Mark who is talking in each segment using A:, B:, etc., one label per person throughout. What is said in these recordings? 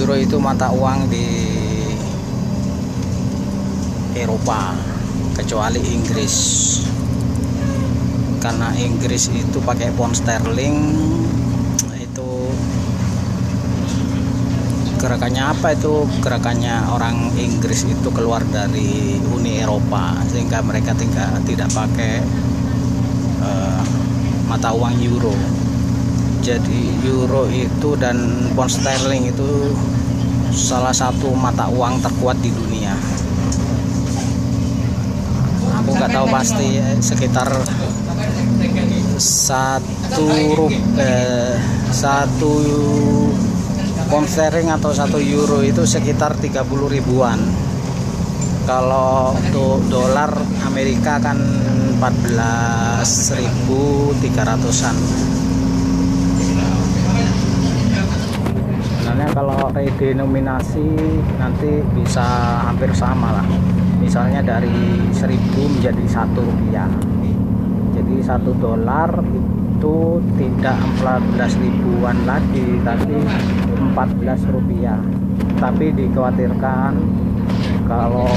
A: Euro itu mata uang di Eropa kecuali Inggris, karena Inggris itu pakai pound sterling. Itu gerakannya apa? Itu gerakannya orang Inggris itu keluar dari Uni Eropa, sehingga mereka tidak pakai mata uang euro. Jadi euro itu dan pound sterling itu salah satu mata uang terkuat di dunia. Aku nggak tahu pasti, sekitar satu pound sterling atau 1 euro itu sekitar 30 ribuan. Kalau untuk dolar Amerika kan 14.300-an. Sebenarnya kalau redenominasi nanti bisa hampir sama lah. Misalnya dari 1.000 menjadi 1 rupiah. Jadi 1 dolar itu tidak 14 ribuan lagi, tapi 14 rupiah. Tapi dikhawatirkan kalau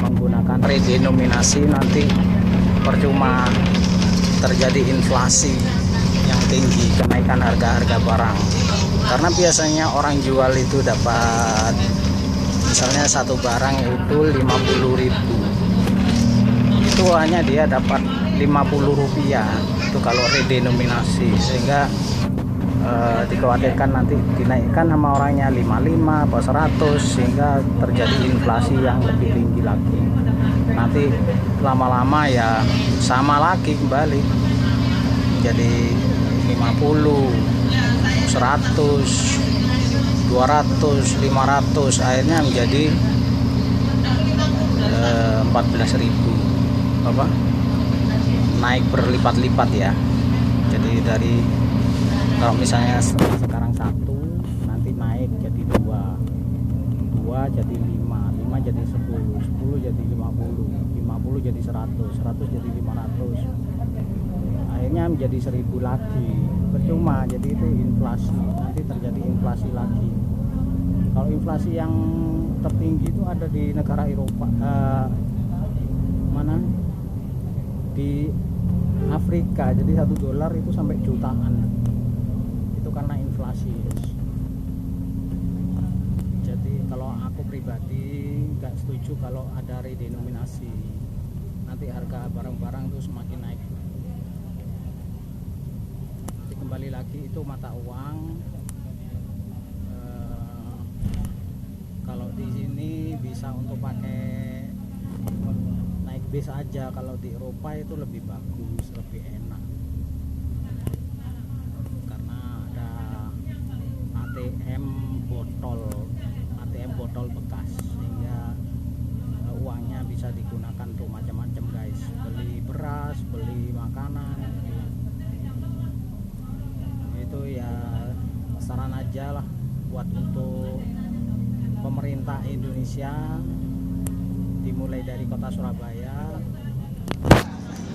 A: menggunakan redenominasi nanti percuma, terjadi inflasi yang tinggi, kenaikan harga-harga barang. Karena biasanya orang jual itu dapat, misalnya satu barang itu 50.000, itu hanya dia dapat 50 rupiah itu kalau redenominasi, sehingga dikhawatirkan nanti dinaikkan sama orangnya 55 atau 100, sehingga terjadi inflasi yang lebih tinggi lagi. Nanti lama-lama ya sama lagi kembali jadi 50, 100, 200, 500, akhirnya menjadi 14.000, naik berlipat-lipat ya. Jadi dari, kalau misalnya sekarang 1, nanti naik jadi 2, 2 jadi 5, 5 jadi 10, 10 jadi 50, 50 jadi 100, 100 jadi 500, akhirnya menjadi 1.000 lagi. Percuma, jadi itu inflasi, nanti terjadi inflasi lagi. Kalau inflasi yang tertinggi itu ada di negara Eropa, mana? Di Afrika. Jadi 1 dolar itu sampai jutaan. Itu karena inflasi. Jadi kalau aku pribadi nggak setuju kalau ada redenominasi. Nanti harga barang-barang itu semakin naik. Jadi kembali lagi itu mata uang. Kalau di sini bisa untuk pakai naik bis aja. Kalau di Eropa itu lebih bagus, lebih enak, karena ada ATM botol bekas, sehingga uangnya bisa digunakan untuk macam-macam guys, beli beras, beli makanan. Itu ya saran aja lah buat untuk pemerintah Indonesia, dimulai dari kota Surabaya.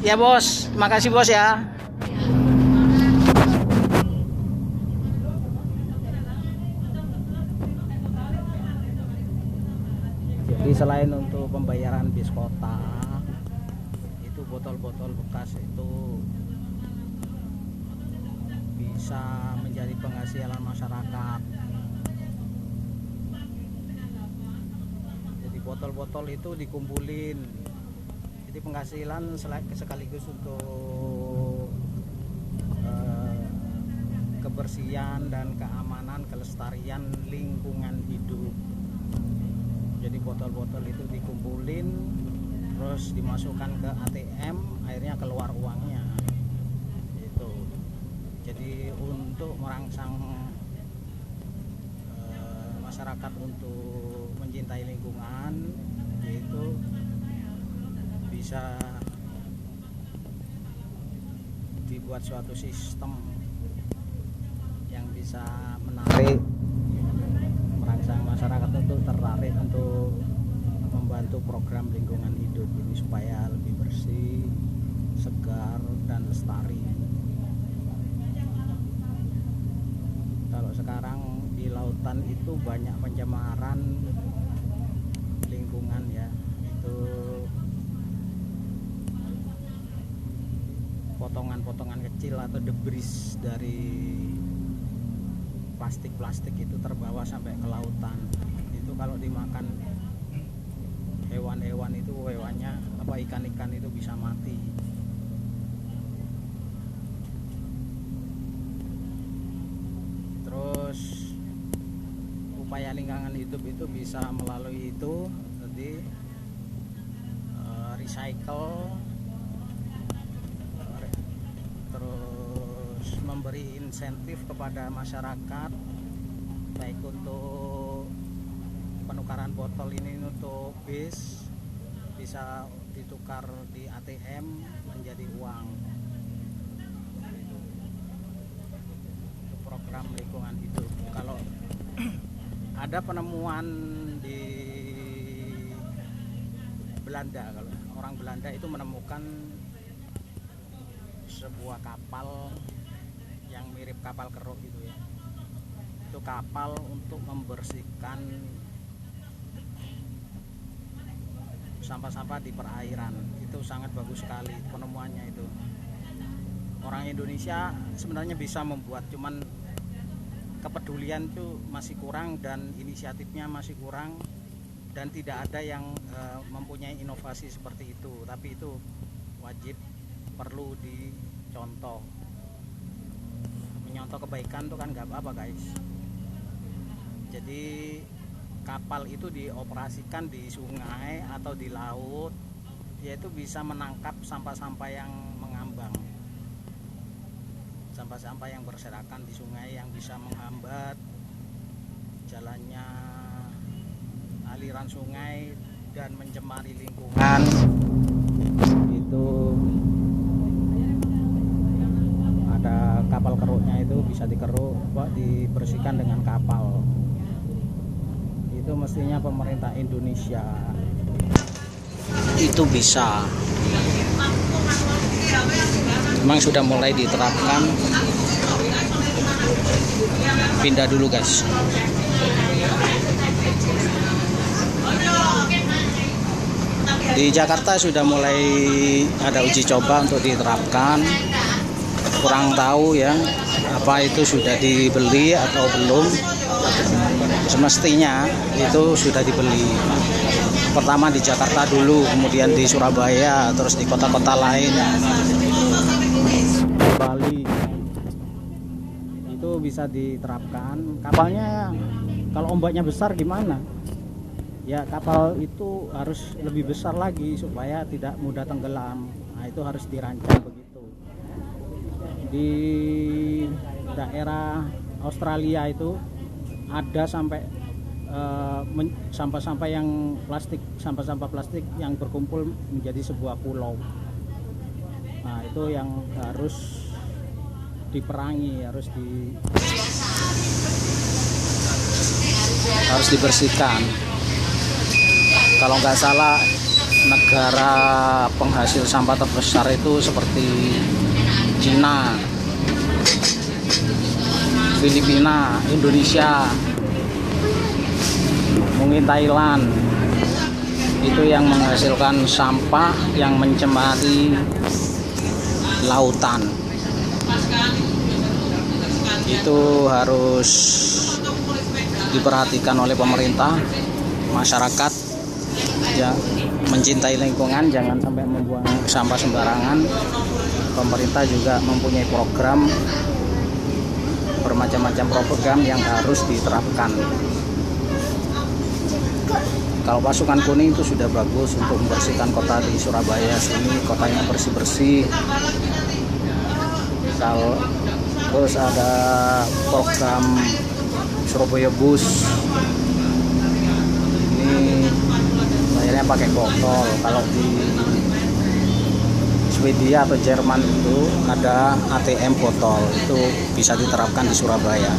A: Ya bos, makasih bos ya. Jadi selain untuk pembayaran bis kota, itu botol-botol bekas itu bisa menjadi penghasilan masyarakat. Botol-botol itu dikumpulin, jadi penghasilan sekaligus untuk kebersihan dan keamanan, kelestarian lingkungan hidup. Jadi botol-botol itu dikumpulin, terus dimasukkan ke ATM, akhirnya keluar uangnya. Itu jadi untuk merangsang masyarakat untuk mencintai lingkungan, yaitu bisa dibuat suatu sistem yang bisa menarik, merangsang masyarakat untuk tertarik untuk membantu program lingkungan hidup ini supaya lebih bersih, segar, dan lestari. Kalau sekarang di laut lautan itu banyak pencemaran lingkungan ya. Itu potongan-potongan kecil atau debris dari plastik-plastik itu terbawa sampai ke lautan. Itu kalau dimakan hewan-hewan itu, hewannya apa, ikan-ikan itu bisa mati. Terus upaya lingkungan hidup itu bisa melalui itu, jadi recycle, terus memberi insentif kepada masyarakat, baik untuk penukaran botol ini untuk bis bisa ditukar di ATM menjadi uang. Itu program lingkungan hidup. Kalau ada penemuan di Belanda, kalau orang Belanda itu menemukan sebuah kapal yang mirip kapal keruk gitu ya. Itu kapal untuk membersihkan sampah-sampah di perairan. Itu sangat bagus sekali penemuannya itu. Orang Indonesia sebenarnya bisa membuat, cuman kepedulian itu masih kurang dan inisiatifnya masih kurang, dan tidak ada yang mempunyai inovasi seperti itu. Tapi itu wajib, perlu dicontoh. Menyontoh kebaikan itu kan nggak apa-apa guys. Jadi kapal itu dioperasikan di sungai atau di laut, yaitu bisa menangkap sampah-sampah yang mengambang, sampah-sampah yang berserakan di sungai yang bisa menghambat jalannya aliran sungai dan mencemari lingkungan. Itu ada kapal keruknya, itu bisa dikeruk, dibersihkan dengan kapal. Itu mestinya pemerintah Indonesia itu bisa, memang sudah mulai diterapkan. Pindah dulu guys. Di Jakarta sudah mulai ada uji coba untuk diterapkan. Kurang tahu ya apa itu sudah dibeli atau belum. Semestinya itu sudah dibeli. Pertama di Jakarta dulu, kemudian di Surabaya, terus di kota-kota lain. Bali itu bisa diterapkan. Kapalnya kalau ombaknya besar gimana? Ya kapal itu harus lebih besar lagi supaya tidak mudah tenggelam. Nah itu harus dirancang begitu. Di daerah Australia itu ada sampai sampah-sampah yang plastik, sampah-sampah plastik yang berkumpul menjadi sebuah pulau. Nah itu yang harus diperangi, harus dibersihkan. Kalau nggak salah negara penghasil sampah terbesar itu seperti Cina, Filipina, Indonesia, mungkin Thailand. Itu yang menghasilkan sampah yang mencemari lautan. Itu harus diperhatikan oleh pemerintah, masyarakat ya, mencintai lingkungan, jangan sampai membuang sampah sembarangan. Pemerintah juga mempunyai program, bermacam-macam program yang harus diterapkan. Kalau pasukan kuning itu sudah bagus untuk membersihkan kota di Surabaya sini, kotanya bersih-bersih. Kalau terus ada program Surabaya Bus, ini bayarnya pakai botol. Kalau di Swedia atau Jerman itu ada ATM botol, itu bisa diterapkan di Surabaya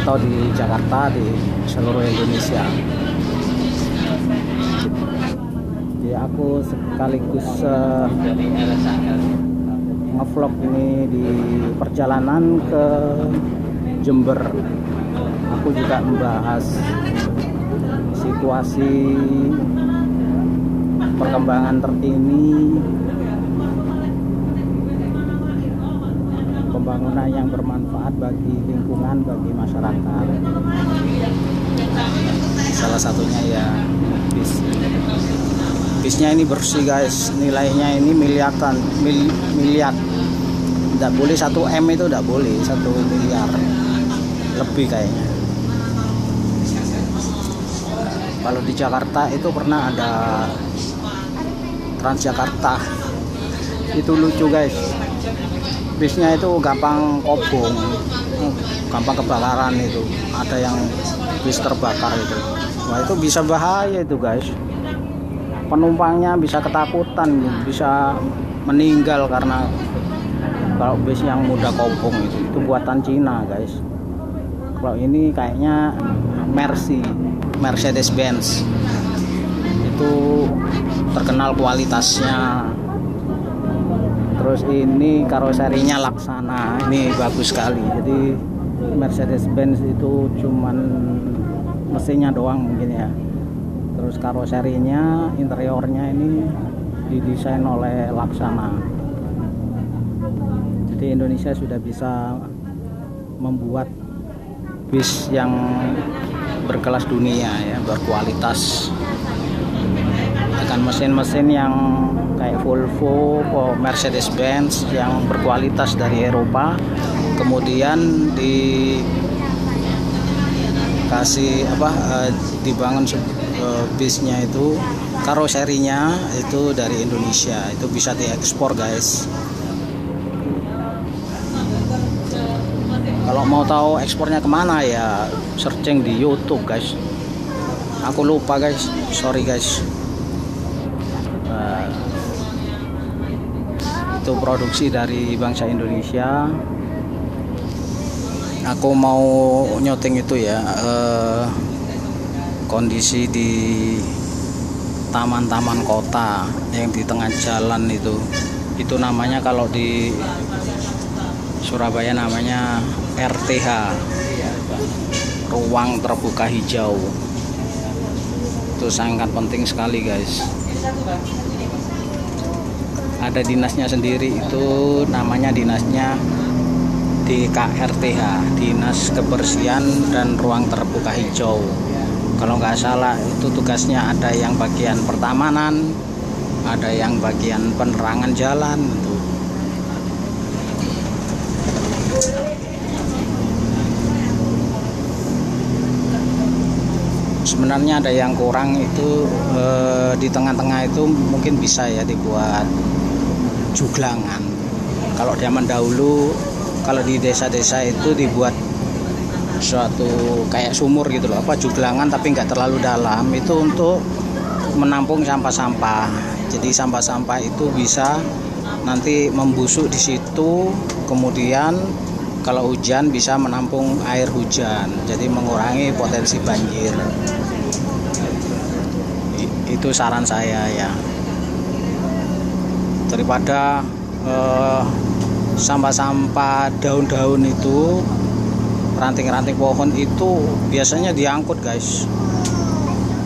A: atau di Jakarta, di seluruh Indonesia. Jadi aku sekaligus ngevlog ini di perjalanan ke Jember. aku juga membahas situasi perkembangan terkini pembangunan yang bermanfaat bagi lingkungan, bagi masyarakat. Salah satunya ya bis. Bisnya ini bersih guys, nilainya ini miliaran, miliar. Tidak boleh 1 M itu, tidak boleh 1 miliar lebih kayaknya. Kalau di Jakarta itu pernah ada Transjakarta, itu lucu guys. Bisnya itu gampang kobong, gampang kebakaran itu. Ada yang bis terbakar itu. Wah, itu bisa bahaya itu guys. Penumpangnya bisa ketakutan, bisa meninggal karena kalau bis yang mudah kobong itu buatan Cina guys. Kalau ini kayaknya Mercedes-Benz itu terkenal kualitasnya. Terus ini karoserinya Laksana, ini bagus sekali. Jadi Mercedes-Benz itu cuman mesinnya doang mungkin ya. Terus karoserinya, interiornya ini didesain oleh Laksana. Jadi Indonesia sudah bisa membuat bis yang berkelas dunia ya, berkualitas. Dengan mesin-mesin yang kayak Volvo, Mercedes-Benz yang berkualitas dari Eropa, kemudian dikasih dibangun bisnya itu, karoserinya itu dari Indonesia, itu bisa diekspor guys. Kalau mau tahu ekspornya kemana ya searching di YouTube guys. Aku lupa guys, sorry guys. Itu produksi dari bangsa Indonesia. Aku mau nyoteng itu ya, kondisi di taman-taman kota yang di tengah jalan itu namanya, kalau di Surabaya namanya RTH, ruang terbuka hijau. Itu sangat penting sekali guys. Ada dinasnya sendiri, itu namanya dinasnya DKRTH, Dinas Kebersihan dan Ruang Terbuka Hijau. Kalau nggak salah itu tugasnya ada yang bagian pertamanan, ada yang bagian penerangan jalan gitu. Sebenarnya ada yang kurang itu, di tengah-tengah itu mungkin bisa ya dibuat juglangan. Kalau zaman dahulu, kalau di desa-desa itu dibuat suatu kayak sumur gitu loh, juglangan tapi nggak terlalu dalam, itu untuk menampung sampah-sampah. Jadi sampah-sampah itu bisa nanti membusuk di situ, kemudian kalau hujan bisa menampung air hujan, jadi mengurangi potensi banjir. Itu saran saya ya, daripada sampah-sampah daun-daun itu, ranting-ranting pohon itu biasanya diangkut guys,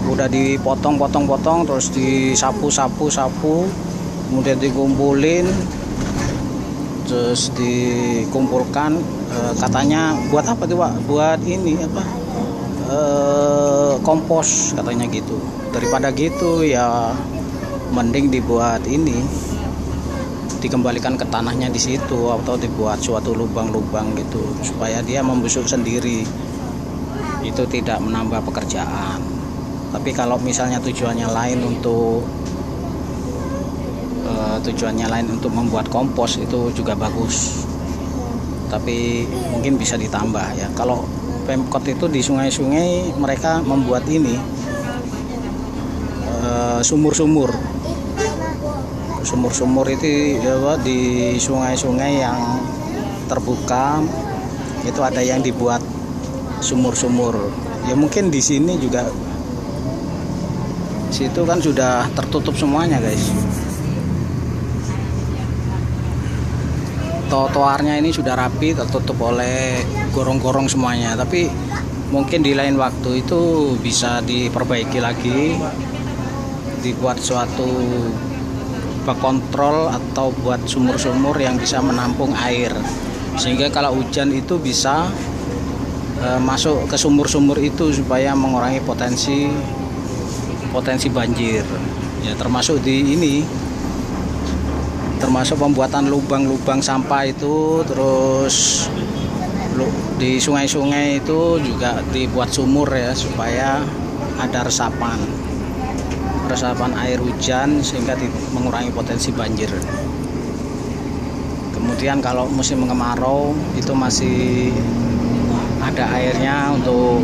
A: udah dipotong-potong-potong terus disapu, kemudian dikumpulin, terus dikumpulkan, katanya buat apa tuh Pak? Buat ini kompos katanya gitu. Daripada gitu ya mending dibuat ini, dikembalikan ke tanahnya di situ, atau dibuat suatu lubang-lubang gitu supaya dia membusuk sendiri. Itu tidak menambah pekerjaan. Tapi kalau misalnya tujuannya lain untuk membuat kompos, itu juga bagus. Tapi mungkin bisa ditambah ya. Kalau Pemkot itu di sungai-sungai mereka membuat ini sumur-sumur itu ya, di sungai-sungai yang terbuka itu ada yang dibuat sumur-sumur. Ya mungkin di sini juga, situ kan sudah tertutup semuanya guys. trotoarnya ini sudah rapi, tertutup oleh gorong-gorong semuanya. Tapi mungkin di lain waktu itu bisa diperbaiki lagi, dibuat suatu bak kontrol atau buat sumur-sumur yang bisa menampung air, sehingga kalau hujan itu bisa masuk ke sumur-sumur itu supaya mengurangi potensi banjir ya. Termasuk di ini, termasuk pembuatan lubang-lubang sampah itu, terus di sungai-sungai itu juga dibuat sumur ya, supaya ada resapan air hujan sehingga mengurangi potensi banjir. Kemudian kalau musim kemarau itu masih ada airnya untuk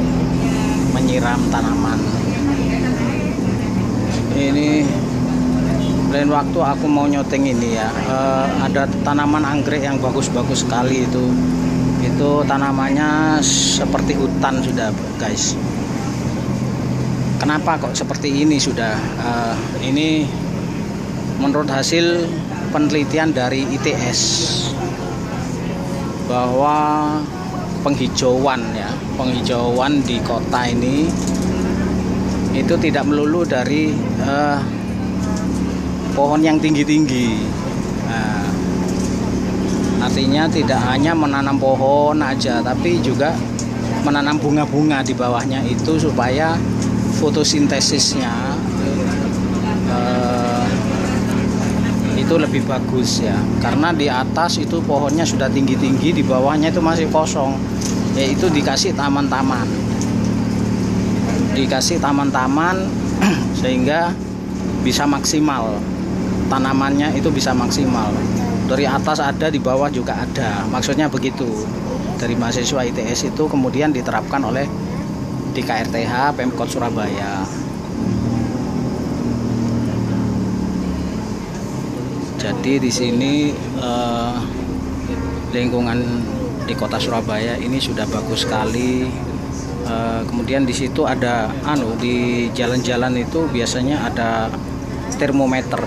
A: menyiram tanaman. Ini lain waktu aku mau nyoteng ini ya, ada tanaman anggrek yang bagus-bagus sekali itu tanamannya seperti hutan sudah guys. Kenapa kok seperti ini sudah? Ini menurut hasil penelitian dari ITS bahwa penghijauan di kota ini itu tidak melulu dari pohon yang tinggi-tinggi. Artinya tidak hanya menanam pohon aja, tapi juga menanam bunga-bunga di bawahnya itu supaya fotosintesisnya itu lebih bagus ya. Karena di atas itu pohonnya sudah tinggi-tinggi, di bawahnya itu masih kosong, yaitu dikasih taman-taman sehingga bisa maksimal, tanamannya itu bisa maksimal. Dari atas ada, di bawah juga ada, maksudnya begitu. Dari mahasiswa ITS itu kemudian diterapkan oleh di KRTH Pemkot Surabaya. Jadi di sini lingkungan di kota Surabaya ini sudah bagus sekali. Kemudian di situ ada di jalan-jalan itu biasanya ada termometer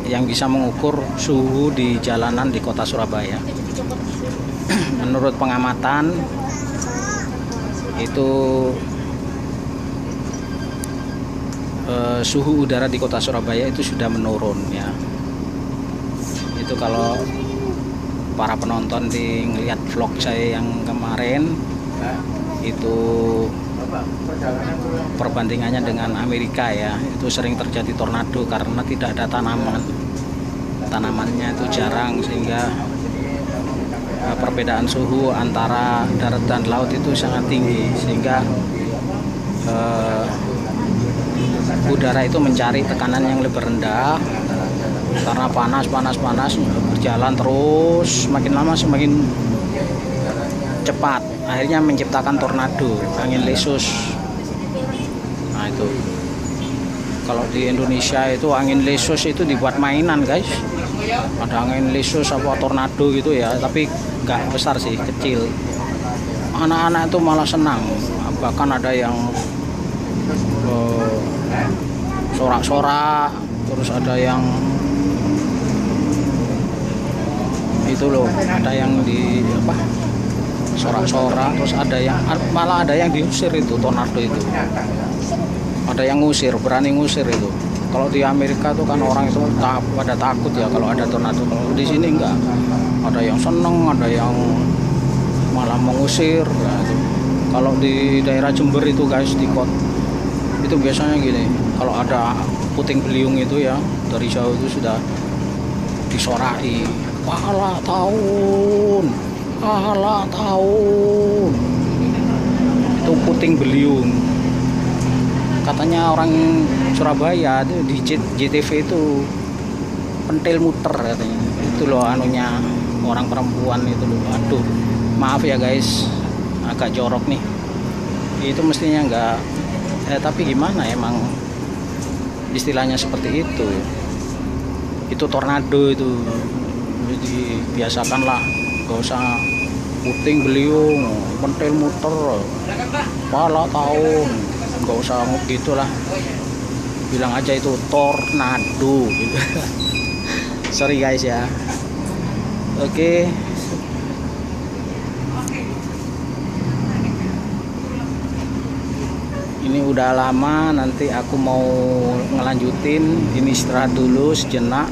A: yang bisa mengukur suhu di jalanan di kota Surabaya. Menurut pengamatan itu suhu udara di kota Surabaya itu sudah menurun ya. Itu kalau para penonton ngelihat vlog saya yang kemarin itu perbandingannya dengan Amerika ya, itu sering terjadi tornado karena tidak ada tanamannya itu jarang, sehingga perbedaan suhu antara darat dan laut itu sangat tinggi, sehingga udara itu mencari tekanan yang lebih rendah karena panas berjalan terus, semakin lama semakin cepat, akhirnya menciptakan tornado, angin lesus. Nah itu kalau di Indonesia itu angin lesus itu dibuat mainan guys, ada angin lesus apa tornado gitu ya, tapi nggak besar sih, kecil. Anak-anak itu malah senang, bahkan ada yang sorak-sorak, terus ada yang itu loh, ada yang di sorak-sorak, terus malah ada yang diusir itu tornado itu, ada yang ngusir, berani ngusir itu. Kalau di Amerika tuh kan orang itu pada takut ya kalau ada tornado. Kalau di sini enggak, ada yang seneng, ada yang malah mengusir ya, itu. Kalau di daerah Jember itu guys, di kota itu biasanya gini, kalau ada puting beliung itu ya, dari jauh itu sudah disorai, pahala tahun itu puting beliung. Katanya orang Surabaya itu di JTV itu pentil muter katanya. Itu loh anunya orang perempuan itu loh. Aduh, maaf ya guys, agak jorok nih. Itu mestinya enggak. Tapi gimana, emang istilahnya seperti itu. Itu tornado itu. Jadi biasakanlah, gak usah puting beliung, pentil muter, pala tahun, gak usah gitulah, bilang aja itu tornado gitu. Sorry guys ya. Oke. Ini udah lama, nanti aku mau ngelanjutin. Ini istirahat dulu sejenak.